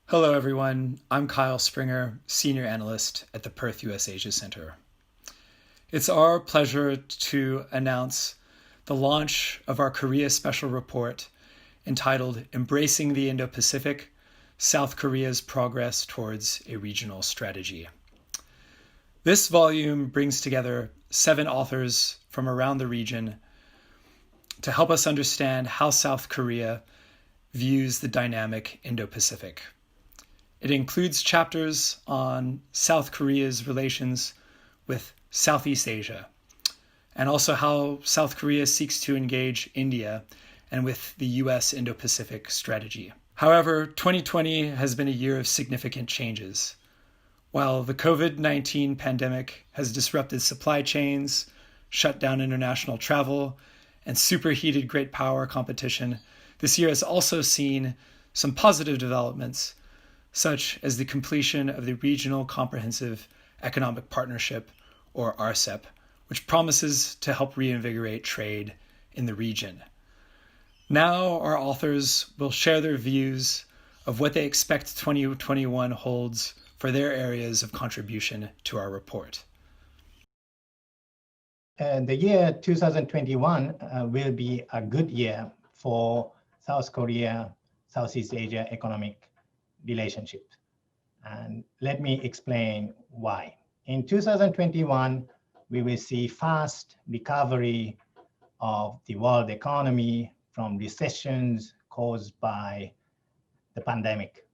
Hello, everyone. I'm Kyle Springer, Senior Analyst at the Perth USAsia Center. It's our pleasure to announce the launch of our Korea Special Report entitled Embracing the Indo-Pacific, South Korea's Progress Towards a Regional Strategy. This volume brings together 7 authors from around the region to help us understand how South Korea views the dynamic Indo-Pacific. It includes chapters on South Korea's relations with Southeast Asia, and also how South Korea seeks to engage India and with the US Indo-Pacific strategy. However, 2020 has been a year of significant changes. While the COVID-19 pandemic has disrupted supply chains, shut down international travel, and superheated great power competition, this year has also seen some positive developments, such as the completion of the Regional Comprehensive Economic Partnership, or RCEP, which promises to help reinvigorate trade in the region. Now our authors will share their views of what they expect 2021 holds for their areas of contribution to our report. The year 2021 will be a good year for South Korea, Southeast Asia economic relationship. And let me explain why. In 2021, we will see fast recovery of the world economy from recessions caused by the pandemic.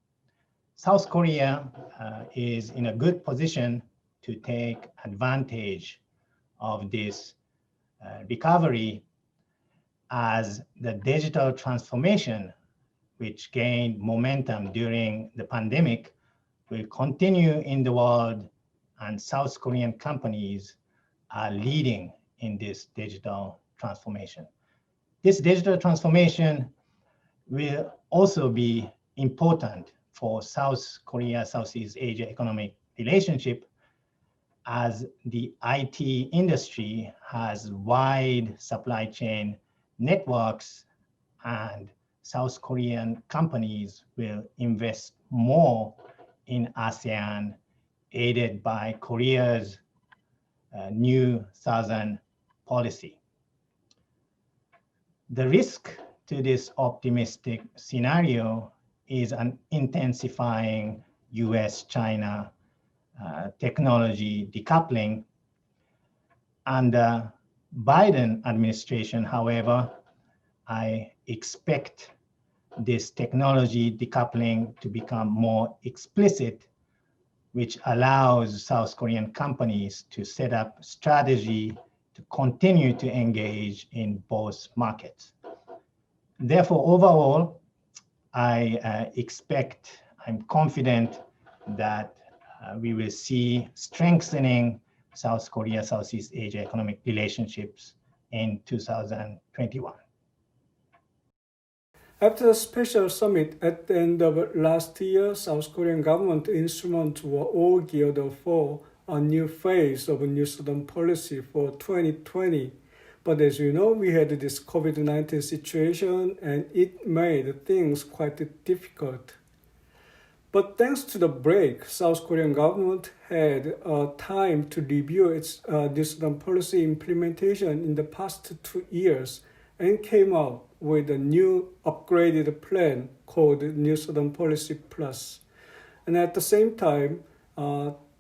South Korea is in a good position to take advantage of this recovery as the digital transformation, which gained momentum during the pandemic, will continue in the world, and South Korean companies are leading in this digital transformation. This digital transformation will also be important for South Korea, Southeast Asia economic relationship, as the IT industry has wide supply chain networks, and South Korean companies will invest more in ASEAN, aided by Korea's new Southern policy. The risk to this optimistic scenario is an intensifying US-China technology decoupling. Under Biden administration, however, I expect this technology decoupling to become more explicit, which allows South Korean companies to set up strategy to continue to engage in both markets. Therefore, overall, I'm confident that we will see strengthening South Korea, Southeast Asia economic relationships in 2021. After the special summit at the end of last year, South Korean government instruments were all geared for a new phase of New Southern policy for 2020. But as you know, we had this COVID-19 situation and it made things quite difficult. But thanks to the break, South Korean government had time to review its New Southern policy implementation in the past 2 years and came out with a new upgraded plan called New Southern Policy Plus. And at the same time,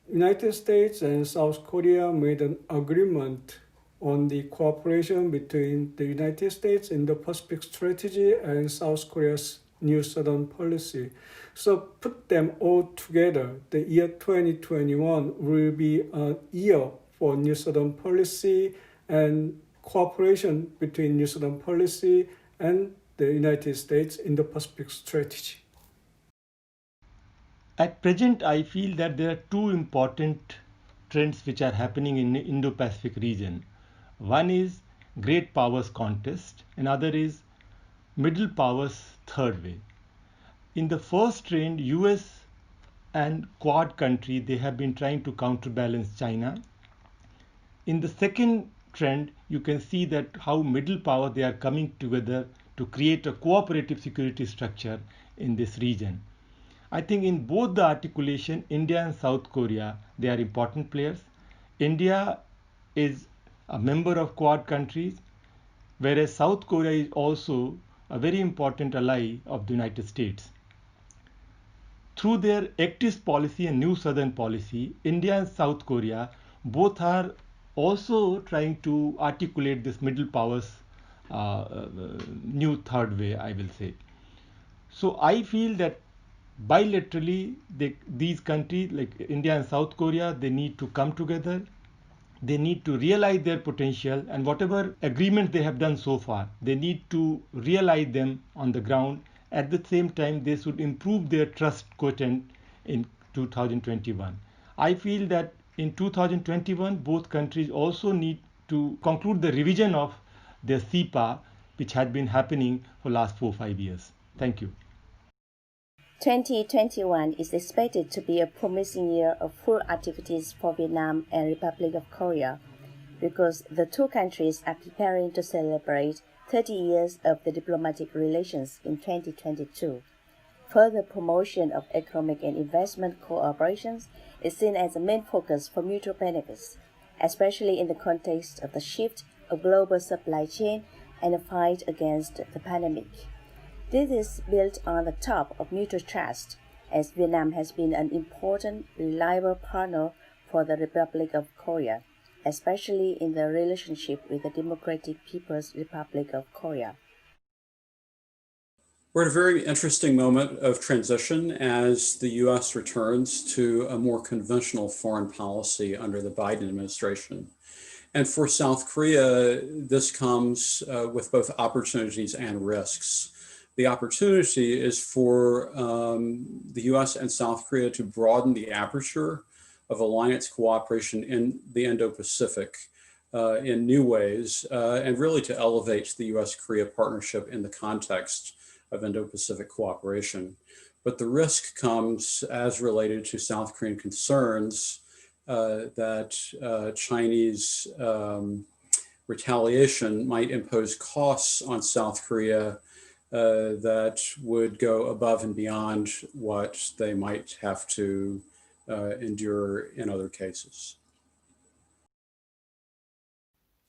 United States and South Korea made an agreement on the cooperation between the United States Indo-Pacific strategy and South Korea's New Southern policy. So put them all together, the year 2021 will be a year for New Southern policy and cooperation between New Southern policy and the United States Indo-Pacific strategy. At present, I feel that there are 2 important trends which are happening in the Indo-Pacific region. One is great powers contest, another is middle powers third way. In the first trend, US and Quad country, they have been trying to counterbalance China. In the second trend, you can see that how middle power they are coming together to create a cooperative security structure in this region. I think in both the articulation, India and South Korea, they are important players. India is a member of Quad countries, whereas South Korea is also a very important ally of the United States. Through their Act East policy and New Southern policy, India and South Korea both are also trying to articulate this middle powers new third way, I will say. So I feel that bilaterally, these countries like India and South Korea, they need to come together. They need to realize their potential, and whatever agreements they have done so far, they need to realize them on the ground. At the same time, they should improve their trust quotient in 2021. I feel that in 2021, both countries also need to conclude the revision of their CEPA, which had been happening for last 4-5 years. Thank you. 2021 is expected to be a promising year of full activities for Vietnam and Republic of Korea because the two countries are preparing to celebrate 30 years of the diplomatic relations in 2022. Further promotion of economic and investment cooperations is seen as a main focus for mutual benefits, especially in the context of the shift of global supply chain and the fight against the pandemic. This is built on the top of mutual trust, as Vietnam has been an important, reliable partner for the Republic of Korea, especially in the relationship with the Democratic People's Republic of Korea. We're at a very interesting moment of transition as the U.S. returns to a more conventional foreign policy under the Biden administration. And for South Korea, this comes with both opportunities and risks. The opportunity is for the US and South Korea to broaden the aperture of alliance cooperation in the Indo-Pacific in new ways, and really to elevate the US-Korea partnership in the context of Indo-Pacific cooperation. But the risk comes as related to South Korean concerns that Chinese retaliation might impose costs on South Korea that would go above and beyond what they might have to endure in other cases.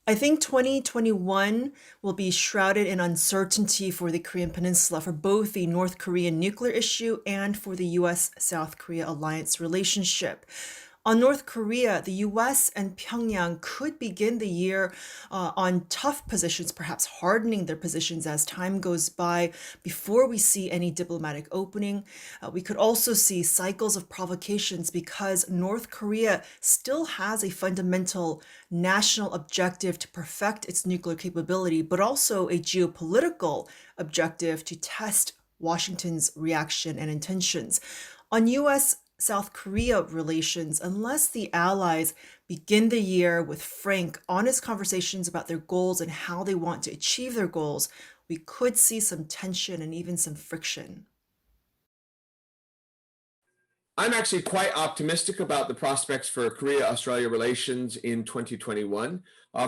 I think 2021 will be shrouded in uncertainty for the Korean Peninsula for both the North Korean nuclear issue and for the US-South Korea alliance relationship. On North Korea, the US and Pyongyang could begin the year on tough positions, perhaps hardening their positions as time goes by before we see any diplomatic opening. We could also see cycles of provocations because North Korea still has a fundamental national objective to perfect its nuclear capability, but also a geopolitical objective to test Washington's reaction and intentions. On US-South Korea relations, unless the allies begin the year with frank, honest conversations about their goals and how they want to achieve their goals, we could see some tension and even some friction. I'm actually quite optimistic about the prospects for Korea-Australia relations in 2021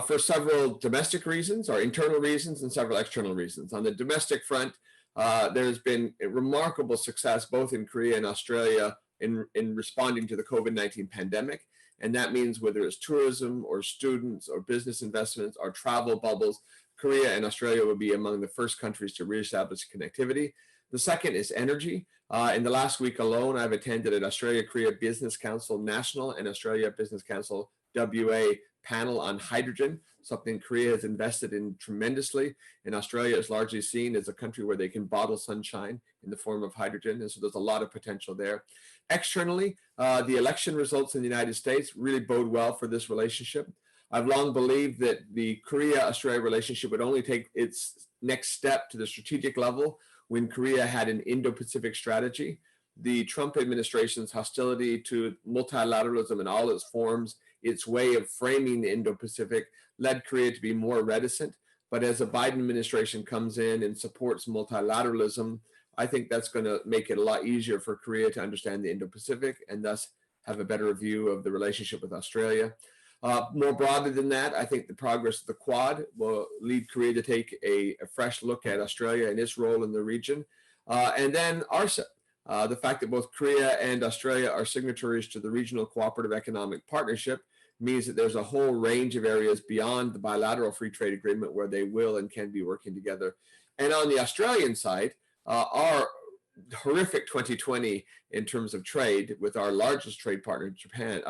for several domestic reasons, or internal reasons, and several external reasons. On the domestic front, there's been a remarkable success both in Korea and Australia in responding to the COVID-19 pandemic. And that means whether it's tourism or students or business investments or travel bubbles, Korea and Australia will be among the first countries to reestablish connectivity. The second is energy. In the last week alone, I've attended an Australia-Korea Business Council National and Australia Business Council WA panel on hydrogen, something Korea has invested in tremendously. And Australia is largely seen as a country where they can bottle sunshine in the form of hydrogen. And so there's a lot of potential there. Externally, the election results in the United States really bode well for this relationship. I've long believed that the Korea-Australia relationship would only take its next step to the strategic level when Korea had an Indo-Pacific strategy. The Trump administration's hostility to multilateralism in all its forms, its way of framing the Indo-Pacific, led Korea to be more reticent. But as the Biden administration comes in and supports multilateralism, I think that's going to make it a lot easier for Korea to understand the Indo-Pacific and thus have a better view of the relationship with Australia. More broadly than that, I think the progress of the Quad will lead Korea to take a fresh look at Australia and its role in the region. And then RCEP. The fact that both Korea and Australia are signatories to the Regional Cooperative Economic Partnership means that there's a whole range of areas beyond the bilateral free trade agreement where they will and can be working together. And on the Australian side, our horrific 2020 in terms of trade with our largest trade partner,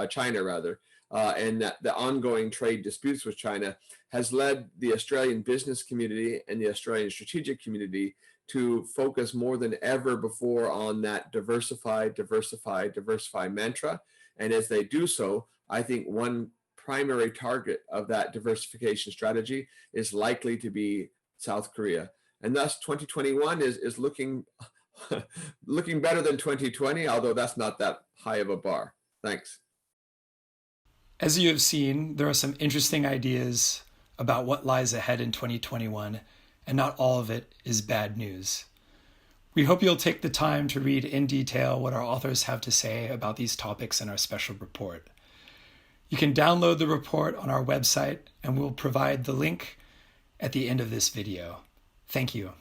China rather, and that the ongoing trade disputes with China has led the Australian business community and the Australian strategic community to focus more than ever before on that diversify, diversify, diversify mantra. And as they do so, I think one primary target of that diversification strategy is likely to be South Korea. And thus 2021 is looking looking better than 2020, although that's not that high of a bar. Thanks. As you have seen, there are some interesting ideas about what lies ahead in 2021, and not all of it is bad news. We hope you'll take the time to read in detail what our authors have to say about these topics in our special report. You can download the report on our website, and we'll provide the link at the end of this video. Thank you.